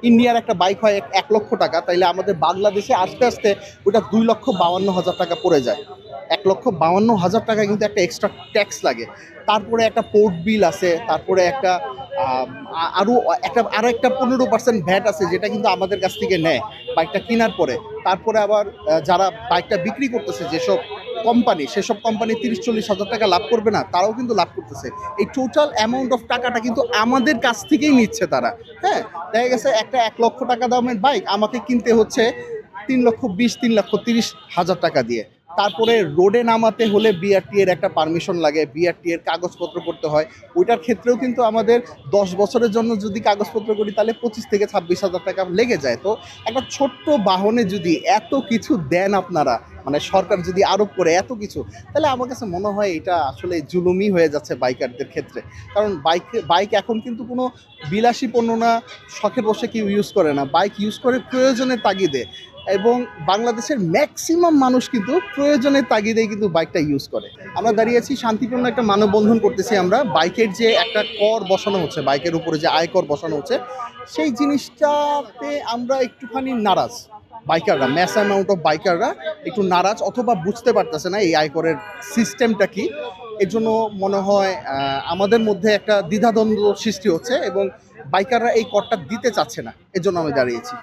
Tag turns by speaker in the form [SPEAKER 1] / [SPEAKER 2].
[SPEAKER 1] ইন্ডিয়ার একটা বাইক হয় 1 লক্ষ টাকা, তাইলে আমাদের বাংলাদেশে আস্তে আস্তে ওটা 2,52,হাজার টাকা পড়ে যায়। 1,52,হাজার টাকা কিন্তু একটা এক্সট্রা ট্যাক্স লাগে। তারপরে একটা পোর্ট বিল আছে, তারপরে একটা আরও একটা 15% ভ্যাট আছে, যেটা কিন্তু আমাদের কাছ থেকে নেয় বাইকটা কেনার পরে। তারপরে আবার যারা বাইকটা বিক্রি করতেছে, যেসব কোম্পানি, সেসব কোম্পানি 30-40 হাজার টাকা লাভ করবে না, তারাও কিন্তু লাভ করতেছে। এই টোটাল অ্যামাউন্ট অফ টাকাটা কিন্তু আমাদের কাছ থেকেই নিচ্ছে তারা। হ্যাঁ, দেখা গেছে একটা 1 লক্ষ টাকা দামের বাইক আমাকে কিনতে হচ্ছে 3,20,000 3,30,000 টাকা দিয়ে। তারপরে রোডে নামাতে হলে বিআরটি এর একটা পারমিশন লাগে, বিআরটি এর কাগজপত্র করতে হয়। ওইটার ক্ষেত্রেও কিন্তু আমাদের 10 বছরের জন্য যদি কাগজপত্র করি, তাহলে 25,000 থেকে 26,000 টাকা লেগে যায়। তো একটা ছোট্ট বাহনে যদি এত কিছু দেন আপনারা, মানে সরকার যদি আরোপ করে এত কিছু, তাহলে আমার কাছে মনে হয় এটা আসলে জুলুমই হয়ে যাচ্ছে বাইকারদের ক্ষেত্রে। কারণ বাইক এখন কিন্তু কোনো বিলাসী পণ্য না, শখে বসে কেউ ইউজ করে না, বাইক ইউজ করে প্রয়োজনের তাগিদে। এবং বাংলাদেশের ম্যাক্সিমাম মানুষ কিন্তু প্রয়োজনের তাগিদেই কিন্তু বাইকটা ইউজ করে। আমরা দাঁড়িয়েছি শান্তিপূর্ণ একটা মানববন্ধন করতেছি আমরা। বাইকের যে একটা কর বসানো হচ্ছে, বাইকের উপরে যে আয়কর বসানো হচ্ছে, সেই জিনিসটাতে আমরা একটুখানি নারাজ। বাইকাররা, ম্যাস অ্যামাউন্ট অফ বাইকাররা একটু নারাজ, অথবা বুঝতে পারতেছে না এই আয়করের সিস্টেমটা কি। এর জন্য মনে হয় আমাদের মধ্যে একটা দ্বিধাদ্বন্দ্ব সৃষ্টি হচ্ছে, এবং বাইকাররা এই করটা দিতে চাচ্ছে না। এর জন্য আমি দাঁড়িয়েছি।